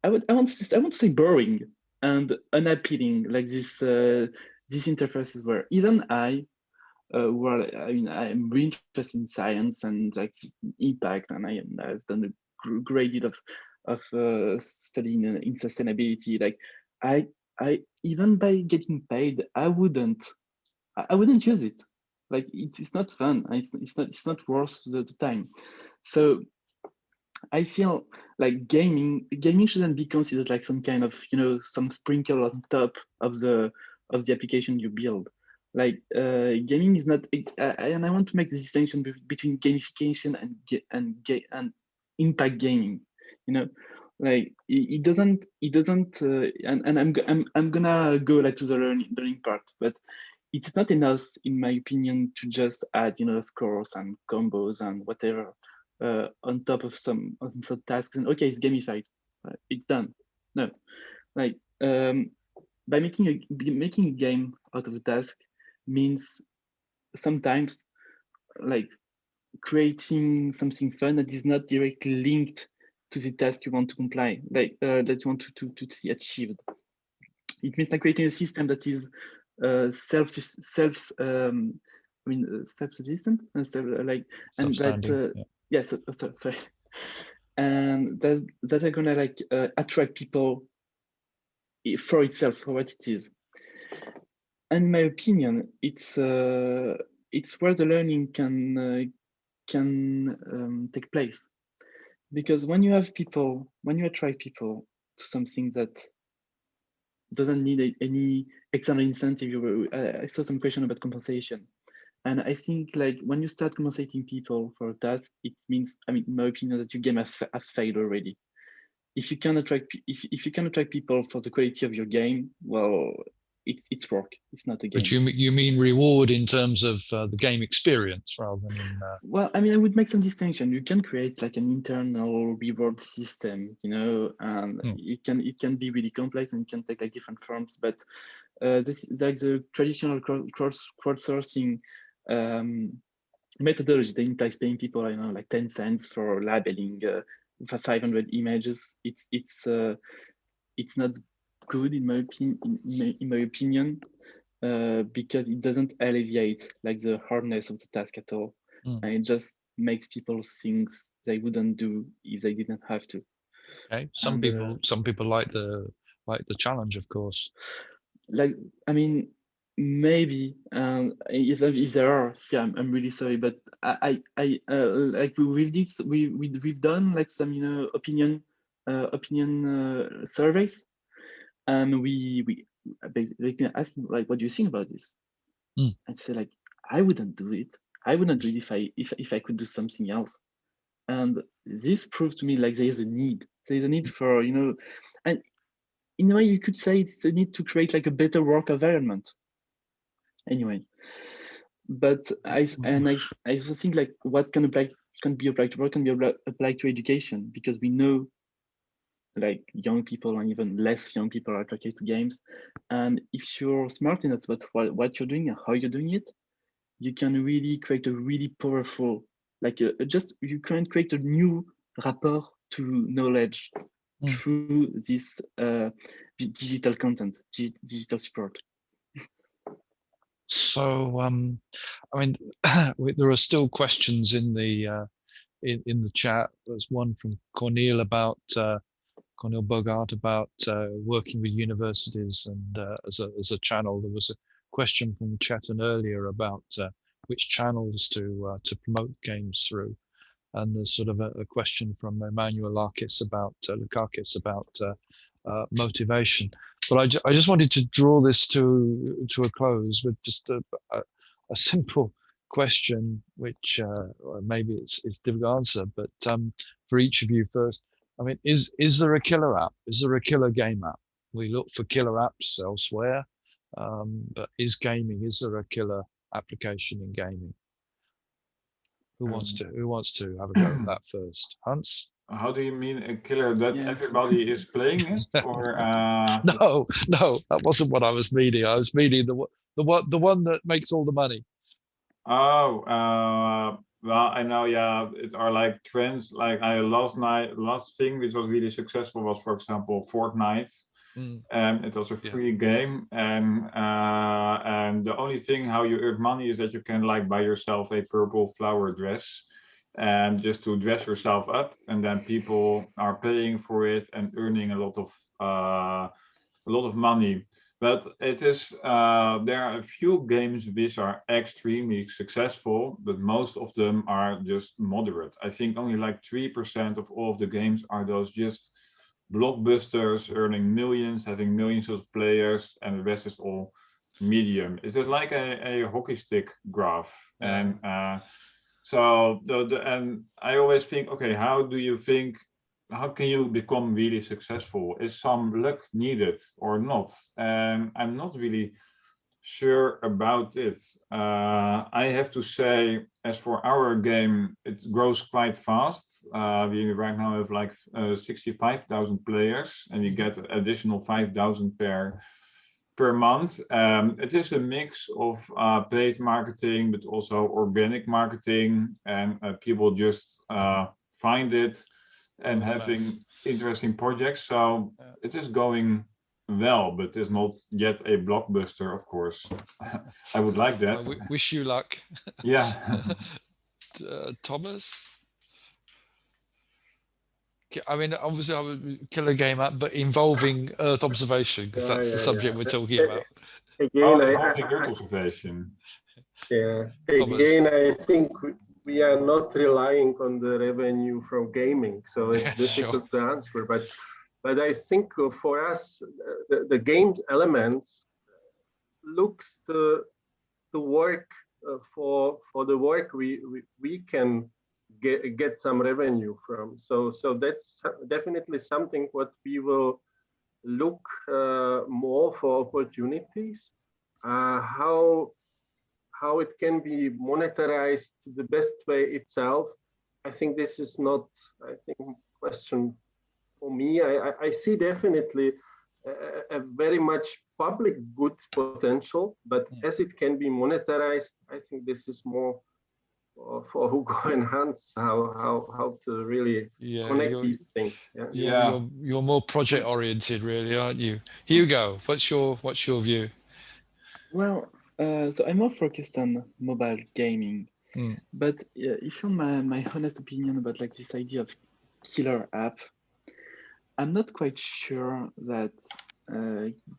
I want to say boring and unappealing, like these interfaces were. Even well, I mean, I'm really interested in science and like impact, and I've done a great deal of studying in sustainability. Like I even by getting paid, I wouldn't use it. Like it's not fun. It's not worth the time. So I feel like gaming shouldn't be considered like some kind of some sprinkle on top of the application you build. Like gaming is not, and I want to make the distinction between gamification and impact gaming. You know, like it doesn't, and I'm gonna go like to the learning part, but it's not enough, in my opinion, to just add scores and combos and whatever on top of some tasks, and okay, it's gamified, it's done. No, like by making a game out of a task means sometimes like creating something fun that is not directly linked to the task you want to comply, like that you want to see achieved. It means like creating a system that is self-sufficient and like, and that yeah. yes, sorry, and that are gonna like attract people for itself, for what it is. And in my opinion, it's where the learning can take place, because when you attract people to something that doesn't need any external incentive. I saw some question about compensation. And I think like when you start compensating people for a task, it means, I mean, in my opinion, that your game has failed already. If you can attract people for the quality of your game, well, it's work. It's not a game. But you mean reward in terms of the game experience rather than in. Well, I mean, I would make some distinction. You can create like an internal reward system, and it can be really complex and it can take like different forms. But this is like the traditional crowdsourcing methodology that implies paying people, I know, like 10 cents for labeling 500 images. It's not good in my opinion, because it doesn't alleviate like the hardness of the task at all, and it just makes people things they wouldn't do if they didn't have to. Okay, some people like the challenge, of course. Like, I mean, maybe if there are, yeah, I'm really sorry, but I like with this we've done like some opinion surveys, and we can ask like, what do you think about this? And say like, I wouldn't do it. I wouldn't do it if I could do something else. And this proved to me like there is a need. There is a need for and in a way you could say it's a need to create like a better work environment. Anyway, but I also think like what can be applied to work can be applied to education, because we know like young people and even less young people are attracted to games, and if you're smart enough about what you're doing and how you're doing it, you can really create a really powerful, like you can create a new rapport to knowledge through this digital content, digital support. So I mean, there are still questions in the in the chat. There's one from Cornel Bogart about working with universities and as a channel. There was a question from Chetan earlier about which channels to promote games through, and there's sort of a question from Emmanuel Lakis about motivation. But I just wanted to draw this to a close with just a simple question, which maybe it's difficult to answer, but for each of you first, I mean, is there a killer app? Is there a killer game app? We look for killer apps elsewhere, but is there a killer application in gaming? Who wants to have a go at that first? Hans? How do you mean a killer that Yes. everybody is playing it, or No, that wasn't what I was meaning. I was meaning the one that makes all the money. Oh, well, I know, yeah, it are like trends. Like last thing which was really successful was, for example, Fortnite. And it was a free game, and the only thing how you earn money is that you can like buy yourself a purple flower dress, and just to dress yourself up, and then people are paying for it and earning a lot of money. But it is there are a few games which are extremely successful, but most of them are just moderate. I think only like 3% of all of the games are those just blockbusters earning millions, having millions of players, and the rest is all medium. It is like a hockey stick graph. And so and I always think, okay, how can you become really successful? Is some luck needed or not? And I'm not really sure about it. I have to say, as for our game, it grows quite fast. We right now have like 65,000 players, and we get additional 5,000 per month. It is a mix of paid marketing, but also organic marketing, and people just find it and having interesting projects. So it is going well, but it's not yet a blockbuster, of course. I would like that. I wish you luck. Yeah. Thomas? I mean, obviously, I would kill a game up, but involving Earth observation, because that's the subject we're talking about. Again, involving Earth observation. Yeah. Again, I think we are not relying on the revenue from gaming, so it's difficult to answer. But I think for us, the game elements looks to work for the work we can get some revenue from. So that's definitely something what we will look more for opportunities. How it can be monetized the best way itself. I think this is not, I think, question for me. I see definitely a very much public good potential, but as it can be monetized, I think this is more for Hugo and Hans, how to really connect these things. You're more project oriented, really, aren't you? Hugo, what's your view? Well, so I'm more focused on mobile gaming, but if you want my honest opinion about like this idea of killer app, I'm not quite sure that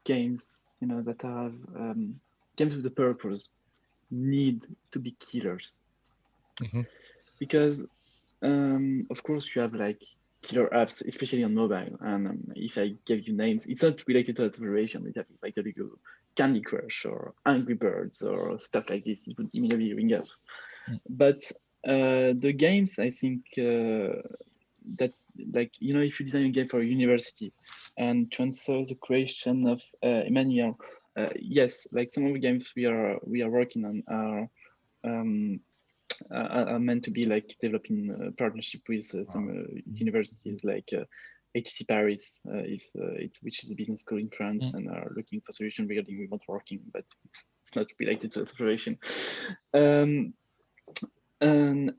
games, that have games with a purpose need to be killers, because of course you have like killer apps, especially on mobile. And if I give you names, it's not related to exploration. If I tell you Candy Crush or Angry Birds or stuff like this, it would immediately ring up. But the games, I think that, like, if you design a game for a university, and to answer the question of Emmanuel, yes, like some of the games we are working on are meant to be like developing a partnership with some universities like HC Paris, which is a business school in France, and are looking for solutions regarding remote working, but it's not related to exploration. They don't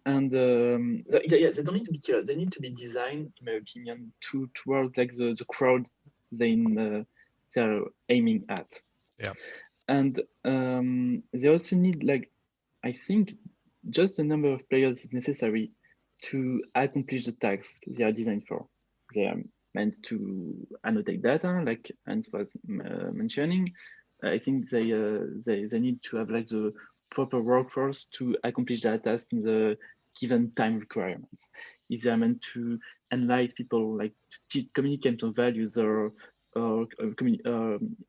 need to be killers. They need to be designed, in my opinion, towards like the crowd they're aiming at. Yeah. And they also need, like, I think, just a number of players is necessary to accomplish the tasks they are designed for. They are meant to annotate data, like Hans was mentioning. I think they need to have like the proper workforce to accomplish that task in the given time requirements. If they are meant to enlighten people, like to communicate on values or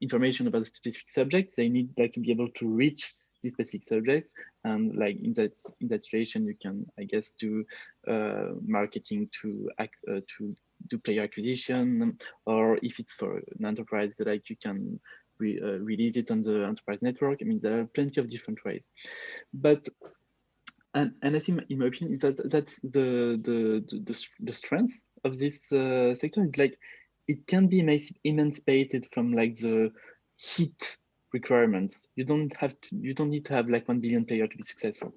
information about a specific subject, they need like to be able to reach this specific subject. And like in that situation, you can, I guess, do marketing to do player acquisition, or if it's for an enterprise, like you can release it on the enterprise network. I mean, there are plenty of different ways. But And I think, in my opinion, that's the strength of this sector. It's like it can be emancipated from like the heat requirements. You don't need to have like 1 billion player to be successful.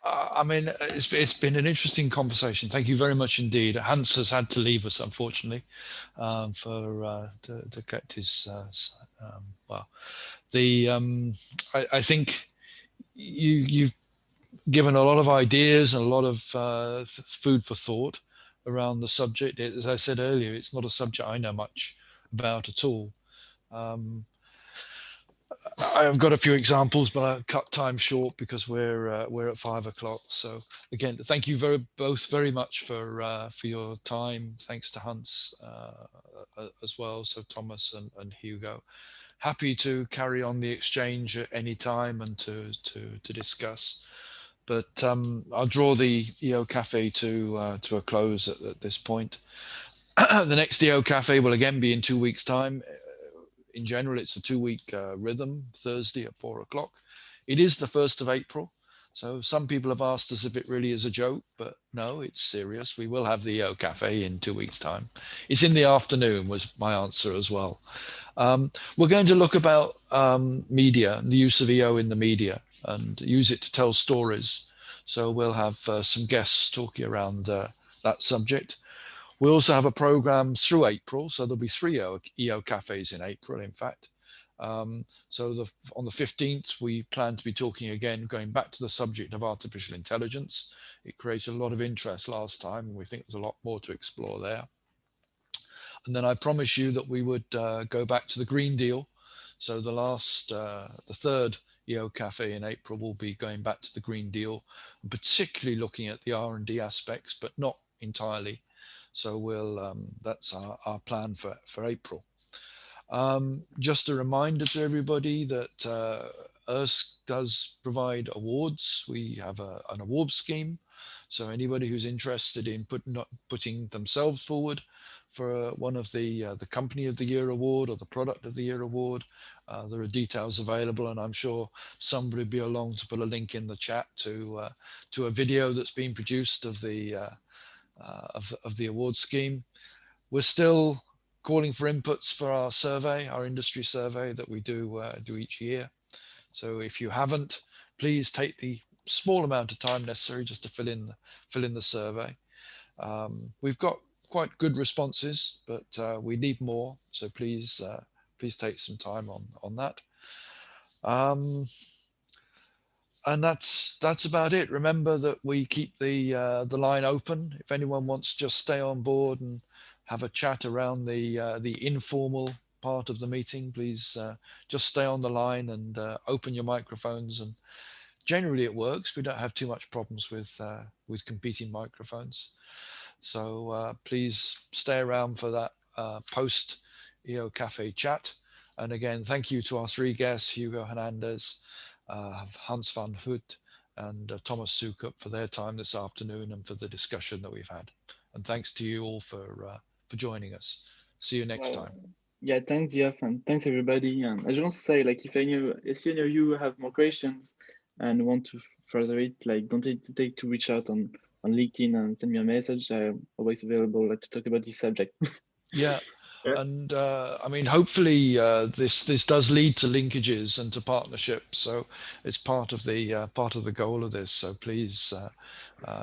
I mean, it's been an interesting conversation. Thank you very much indeed. Hans has had to leave us, unfortunately, to get his well. I think you've given a lot of ideas and a lot of food for thought around the subject. As I said earlier, it's not a subject I know much about at all. I've got a few examples, but I'll cut time short because we're at 5 o'clock. So again, thank you both very much for your time. Thanks to Hans as well. So Thomas and Hugo, happy to carry on the exchange at any time and to discuss. But I'll draw the EOcafe to a close at this point. The next EOcafe will again be in 2 weeks' time. In general, it's a 2-week rhythm, Thursday at 4 o'clock. It is the 1st of April. So some people have asked us if it really is a joke, but no, it's serious. We will have the EOcafe in 2 weeks' time. It's in the afternoon was my answer as well. We're going to look about media, the use of EO in the media, and use it to tell stories. So we'll have some guests talking around that subject. We also have a program through April, so there'll be 3 EOcafes in April, in fact. On the 15th, we plan to be talking again, going back to the subject of artificial intelligence. It created a lot of interest last time, and we think there's a lot more to explore there. And then I promise you that we would go back to the Green Deal. So the third EOcafe in April will be going back to the Green Deal, particularly looking at the R&D aspects, but not entirely. So that's our plan for April. Just a reminder to everybody that ERSC does provide awards. We have an award scheme. So anybody who's interested in putting themselves forward for one of the Company of the Year award or the Product of the Year award, there are details available, and I'm sure somebody will be along to put a link in the chat to a video that's been produced of the award scheme. We're still calling for inputs for our survey, our industry survey that we do each year. So if you haven't, please take the small amount of time necessary just to fill in the survey. We've got quite good responses, but we need more. So please take some time on that. And that's about it. Remember that we keep the line open. If anyone wants to just stay on board and have a chat around the informal part of the meeting, please just stay on the line and open your microphones. And generally it works. We don't have too much problems with competing microphones. So please stay around for that post EOcafe chat. And again, thank you to our 3 guests, Hugo Hernandez, Hans van Hout, and Thomas Sukup for their time this afternoon and for the discussion that we've had. And thanks to you all for joining us. See you next time. Yeah, thanks, Jeff, and thanks everybody. And I just want to say, like, if any of you have more questions and want to further it, like, don't hesitate to reach out on LinkedIn and send me a message. I'm always available to talk about this subject. Yeah. And I mean, hopefully this does lead to linkages and to partnerships. So it's part of the goal of this. So please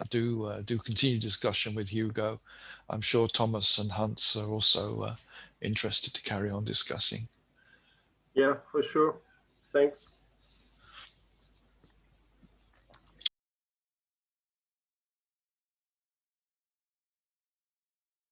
do continue discussion with Hugo. I'm sure Thomas and Hans are also interested to carry on discussing. Yeah, for sure. Thanks.